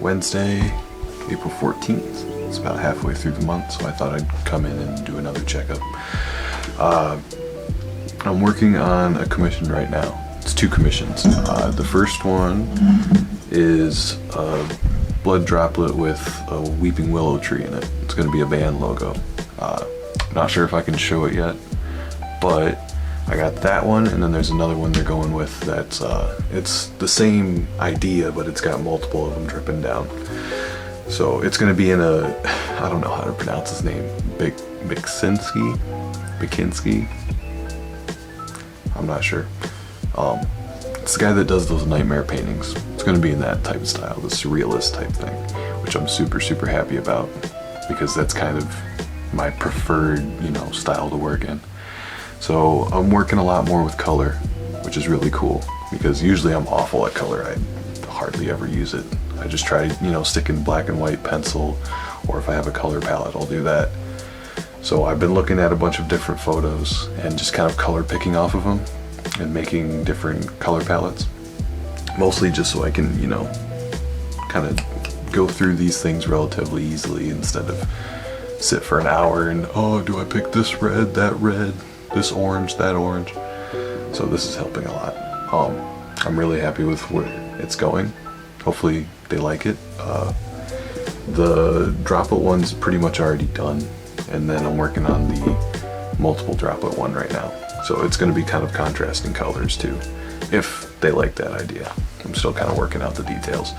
Wednesday, April 14th. It's about halfway through the month, so I thought I'd come in and do another checkup. I'm working on a commission right now. It's 2 commissions. The first one is a blood droplet with a weeping willow tree in it. It's going to be a band logo. Not sure if I can show it yet, but I got that one, and then there's another one they're going with that's it's the same idea, but it's got multiple of them dripping down. So it's going to be in a, I don't know how to pronounce his name, Bikinski? I'm not sure. It's the guy that does those nightmare paintings. It's going to be in that type of style, the surrealist type thing, which I'm super happy about, because that's kind of my preferred, you know, style to work in. So I'm working a lot more with color, which is really cool, because usually I'm awful at color. I hardly ever use it. I just try to, you know, stick in black and white pencil, or if I have a color palette, I'll do that. So I've been looking at a bunch of different photos and just kind of color picking off of them and making different color palettes. Mostly just so I can, you know, kind of go through these things relatively easily instead of sit for an hour and, oh, do I pick this red, this orange, that orange? So this is helping a lot. I'm really happy with where it's going. Hopefully they like it. The droplet one's pretty much already done, and then I'm working on the multiple droplet one right now. So it's going to be kind of contrasting colors too, if they like that idea. I'm still kind of working out the details.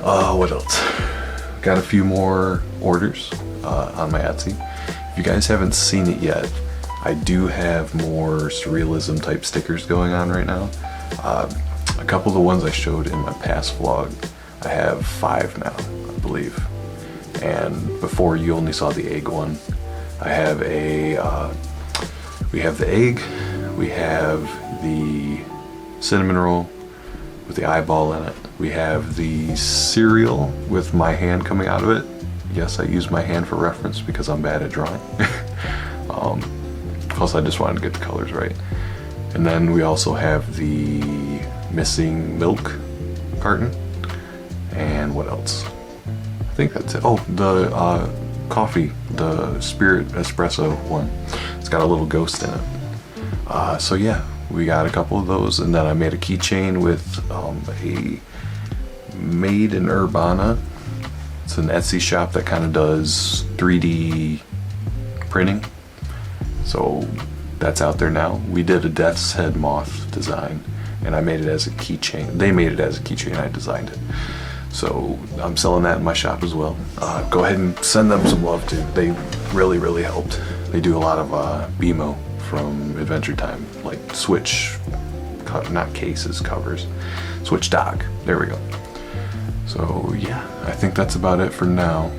What else? Got a few more orders on my Etsy. If you guys haven't seen it yet, I do have more surrealism type stickers going on right now. A couple of the ones I showed in my past vlog, I have 5 now, I believe. And before, you only saw the egg one. I have a, we have the egg, we have the cinnamon roll with the eyeball in it. We have the cereal with my hand coming out of it. Yes, I use my hand for reference because I'm bad at drawing. Plus I just wanted to get the colors right. And then we also have the missing milk carton. And what else? I think that's it. Oh, the coffee, the Spirit Espresso one. It's got a little ghost in it. So yeah, we got a couple of those, and then I made a keychain with a Made in Urbana. It's an Etsy shop that kind of does 3D printing. So that's out there now. We did a death's head moth design, and I made it as a keychain. They made it as a keychain, I designed it. So I'm selling that in my shop as well. Go ahead and send them some love too. They really helped. They do a lot of BMO from Adventure Time, like Switch, not cases, covers. Switch dock, there we go. So yeah, I think that's about it for now.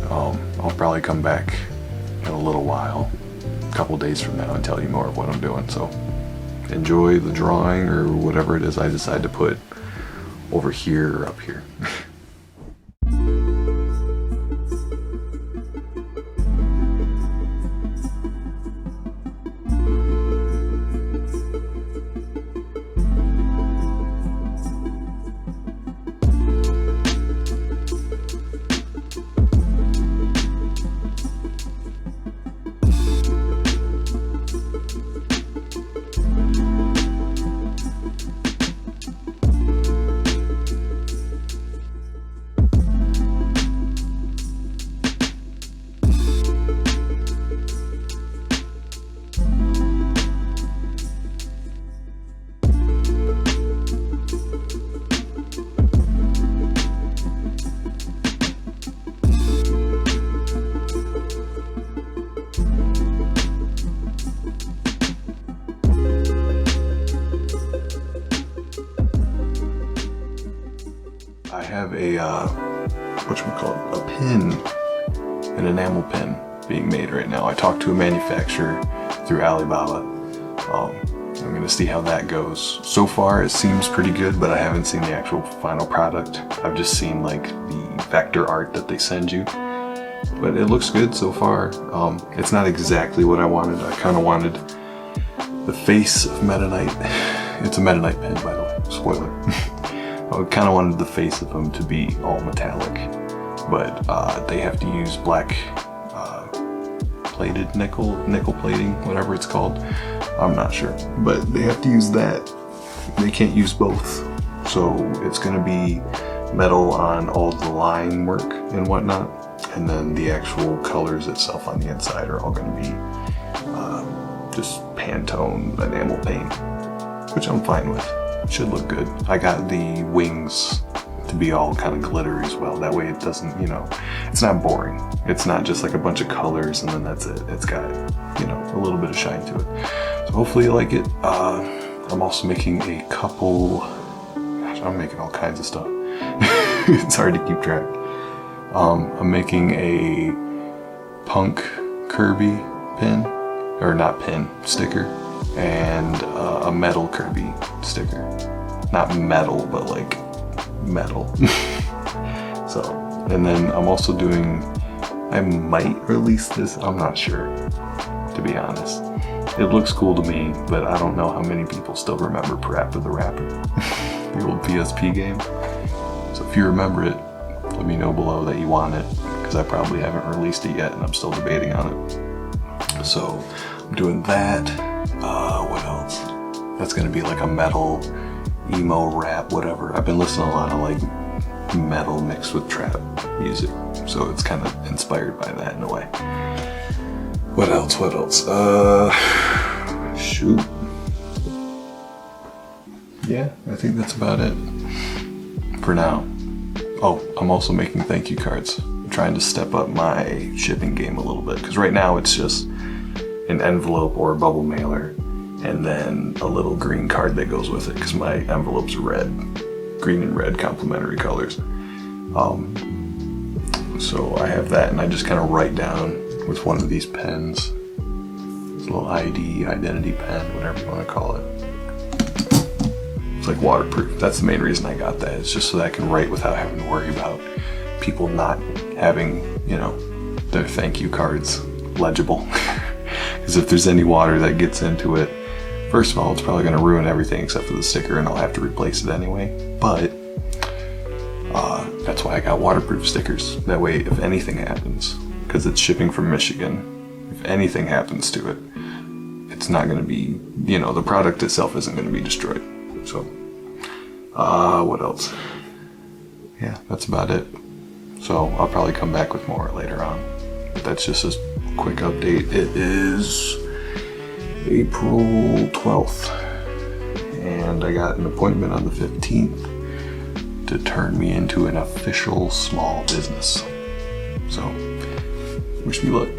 I'll probably come back in a little while, a couple days from now, and tell you more of what I'm doing. So enjoy the drawing or whatever it is I decide to put over here or up here. I have a, whatchamacallit, a pin, an enamel pin being made right now. I talked to a manufacturer through Alibaba. I'm gonna see how that goes. So far it seems pretty good, but I haven't seen the actual final product. I've just seen like the vector art that they send you. But it looks good so far. It's not exactly what I wanted. I kind of wanted the face of Meta Knight. It's a Meta Knight pin, by the way, spoiler. I kind of wanted the face of them to be all metallic, but they have to use black plated nickel plating, whatever it's called. I'm not sure, but they have to use that. They can't use both. So it's gonna be metal on all the line work and whatnot, and then the actual colors itself on the inside are all gonna be just Pantone enamel paint, which I'm fine with. Should look good. I got the wings to be all kind of glittery as well. That way it doesn't, you know, it's not boring. It's not just like a bunch of colors and then that's it. It's got, you know, a little bit of shine to it. So hopefully you like it. I'm also making a couple, gosh, I'm making all kinds of stuff. It's hard to keep track. I'm making a punk Kirby pin, or not pin, sticker, and a metal Kirby sticker. Not metal, but like metal. So, and then I'm also doing, I might release this, I'm not sure, to be honest. It looks cool to me, but I don't know how many people still remember Parappa the Rapper, the old PSP game. So if you remember it, let me know below that you want it, because I probably haven't released it yet and I'm still debating on it. So I'm doing that. What else? That's gonna be like a metal, emo, rap, whatever. I've been listening to a lot of like metal mixed with trap music, so it's kind of inspired by that in a way. What else? Shoot. Yeah, I think that's about it for now. Oh, I'm also making thank you cards. I'm trying to step up my shipping game a little bit, because right now it's just an envelope or a bubble mailer and then a little green card that goes with it, because my envelopes are red. Green and red complementary colors. So I have that, and I just kind of write down with one of these pens. This little identity pen, whatever you want to call it. It's like waterproof. That's the main reason I got that. It's just so that I can write without having to worry about people not having, you know, their thank you cards legible. Because if there's any water that gets into it, first of all, it's probably going to ruin everything except for the sticker, and I'll have to replace it anyway. But that's why I got waterproof stickers. That way, if anything happens, because it's shipping from Michigan, if anything happens to it, it's not going to be, you know, the product itself isn't going to be destroyed. So, what else? Yeah, that's about it. So I'll probably come back with more later on. But that's just a quick update. It is April 12th, and I got an appointment on the 15th to turn me into an official small business. So, wish me luck.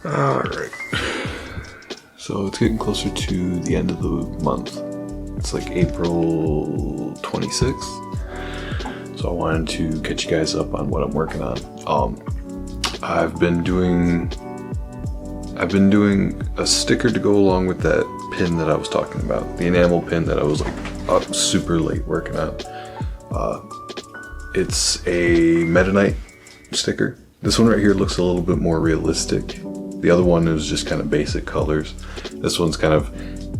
Alright, so it's getting closer to the end of the month. It's like April 26th. So I wanted to catch you guys up on what I'm working on. I've been doing a sticker to go along with that pin that I was talking about, the enamel pin that I was like up super late working on. It's a Meta Knight sticker. This one right here looks a little bit more realistic. The other one is just kind of basic colors. This one's kind of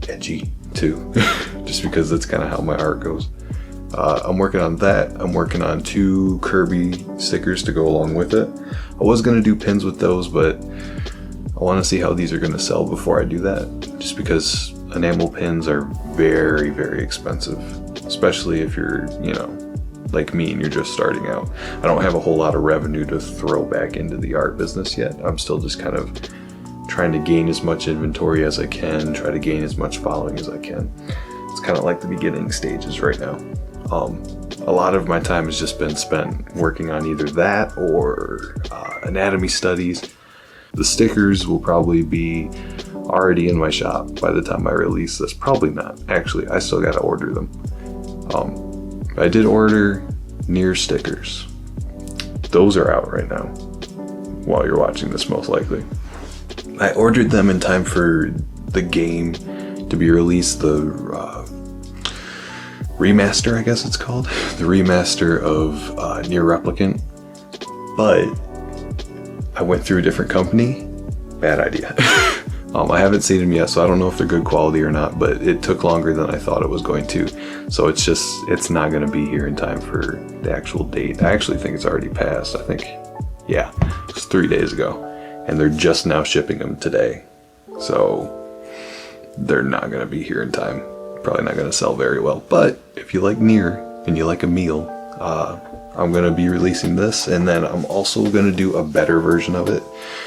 edgy too, just because that's kind of how my art goes. I'm working on that. I'm working on 2 Kirby stickers to go along with it. I was gonna do pins with those, but I want to see how these are gonna sell before I do that. Just because enamel pins are very, very expensive, especially if you're, you know, like me and you're just starting out. I don't have a whole lot of revenue to throw back into the art business yet. I'm still just kind of trying to gain as much inventory as I can, try to gain as much following as I can. It's kind of like the beginning stages right now. A lot of my time has just been spent working on either that or anatomy studies. The stickers will probably be already in my shop by the time I release this. Probably not. Actually, I still gotta order them. I did order Nier stickers. Those are out right now while you're watching this, most likely. I ordered them in time for the game to be released, the remaster, I guess it's called. The remaster of Nier Replicant. But I went through a different company. Bad idea. I haven't seen them yet, so I don't know if they're good quality or not, but it took longer than I thought it was going to. So it's not going to be here in time for the actual date. I actually think it's already passed. I think, yeah, it was 3 days ago. And they're just now shipping them today. So they're not going to be here in time. Probably not going to sell very well. But if you like Nier and you like a meal, I'm going to be releasing this. And then I'm also going to do a better version of it.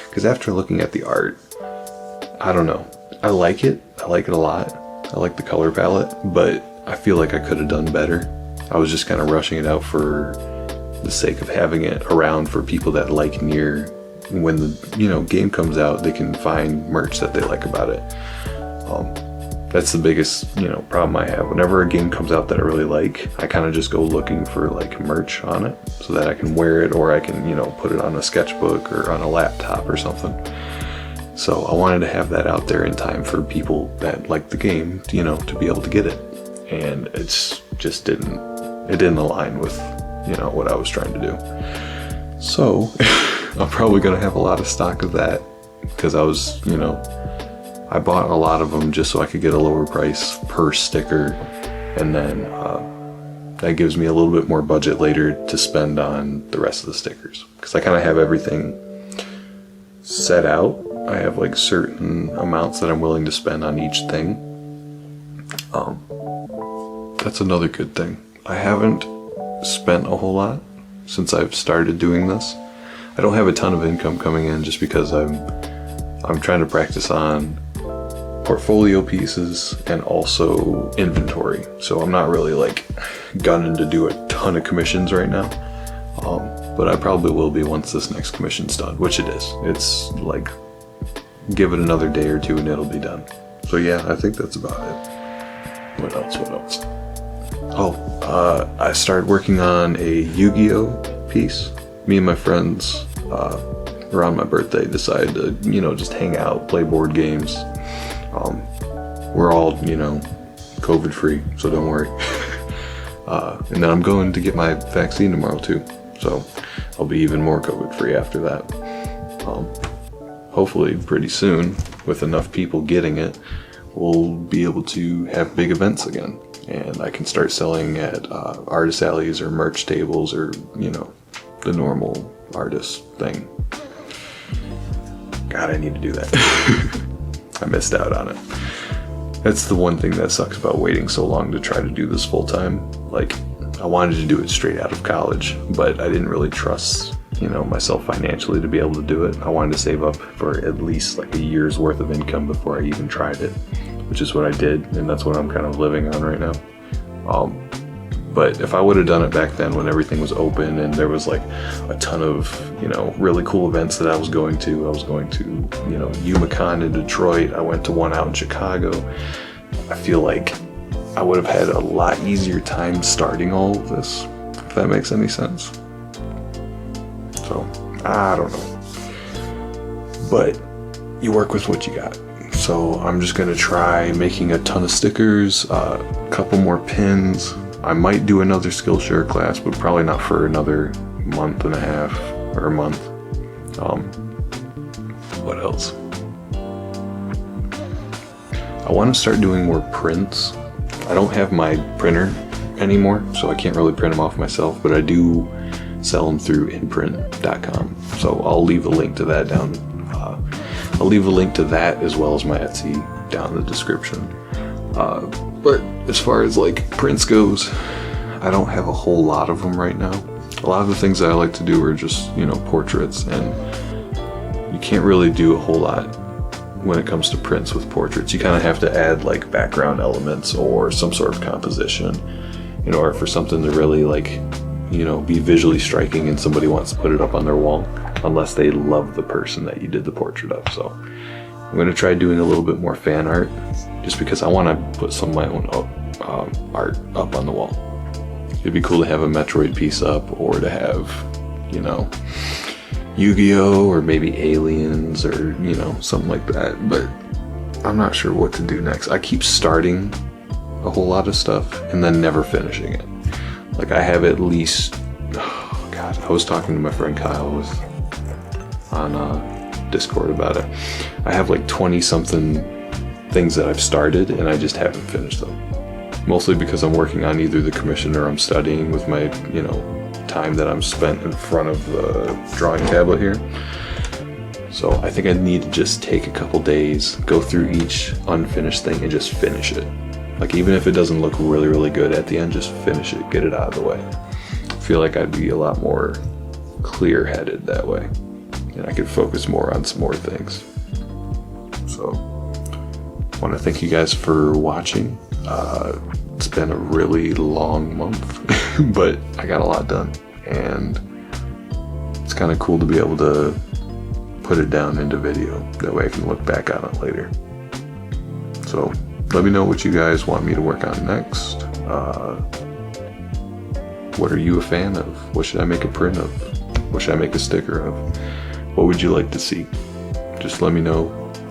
Because after looking at the art, I don't know. I like it. I like it a lot. I like the color palette. But I feel like I could have done better. I was just kind of rushing it out for the sake of having it around for people that like Nier. When the game comes out, they can find merch that they like about it. That's the biggest problem I have. Whenever a game comes out that I really like, I kind of just go looking for like merch on it so that I can wear it, or I can put it on a sketchbook or on a laptop or something. So I wanted to have that out there in time for people that like the game, to be able to get it. And it's just didn't align with what I was trying to do. So I'm probably gonna have a lot of stock of that because I bought a lot of them just so I could get a lower price per sticker, and then that gives me a little bit more budget later to spend on the rest of the stickers, because I kind of have everything set out. I have like certain amounts that I'm willing to spend on each thing. That's another good thing. I haven't spent a whole lot since I've started doing this. I don't have a ton of income coming in just because I'm trying to practice on portfolio pieces and also inventory. So I'm not really like gunning to do a ton of commissions right now. But I probably will be once this next commission's done, which it is. It's like, give it another day or two and it'll be done. So yeah, I think that's about it. What else? I started working on a Yu-Gi-Oh piece. Me and my friends, around my birthday, decided to, just hang out, play board games. We're all, COVID free, so don't worry. And then I'm going to get my vaccine tomorrow too, so I'll be even more COVID free after that. Hopefully pretty soon, with enough people getting it, we'll be able to have big events again. And I can start selling at artist alleys or merch tables or, the normal artist thing. God, I need to do that. I missed out on it. That's the one thing that sucks about waiting so long to try to do this full time. Like, I wanted to do it straight out of college, but I didn't really trust, myself financially to be able to do it. I wanted to save up for at least like a year's worth of income before I even tried it, which is what I did, and that's what I'm kind of living on right now. But if I would have done it back then when everything was open and there was like a ton of, really cool events that I was going to, UMaCon in Detroit, I went to one out in Chicago. I feel like I would have had a lot easier time starting all of this, if that makes any sense. So, I don't know. But you work with what you got. So I'm just gonna try making a ton of stickers, a couple more pins. I might do another Skillshare class, but probably not for another month and a half or a month. What else? I want to start doing more prints. I don't have my printer anymore, so I can't really print them off myself, but I do sell them through inprint.com. So I'll leave a link to that down. I'll leave a link to that as well as my Etsy down in the description. But as far as like prints goes, I don't have a whole lot of them right now. A lot of the things that I like to do are just, you know, portraits, and you can't really do a whole lot when it comes to prints with portraits. You kind of have to add like background elements or some sort of composition in order for something to really, like, you know, be visually striking and somebody wants to put it up on their wall, unless they love the person that you did the portrait of. So I'm going to try doing a little bit more fan art, just because I want to put some of my own art up on the wall. It'd be cool to have a Metroid piece up, or to have, you know, Yu-Gi-Oh! Or maybe Aliens, or, you know, something like that. But I'm not sure what to do next. I keep starting a whole lot of stuff and then never finishing it. Like, I have at least, oh God, I was talking to my friend Kyle on Discord about it. I have like 20 something things that I've started and I just haven't finished them. Mostly because I'm working on either the commission or I'm studying with my, you know, time that I'm spent in front of the drawing tablet here. So I think I need to just take a couple days, go through each unfinished thing and just finish it. Like, even if it doesn't look really, really good at the end, just finish it, get it out of the way. I feel like I'd be a lot more clear-headed that way, and I could focus more on some more things. So I want to thank you guys for watching. It's been a really long month, but I got a lot done, and it's kind of cool to be able to put it down into video. That way I can look back on it later. So let me know what you guys want me to work on next. What are you a fan of? What should I make a print of? What should I make a sticker of? What would you like to see? Just let me know,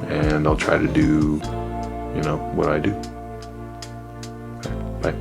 and I'll try to do, you know, what I do. Okay, bye.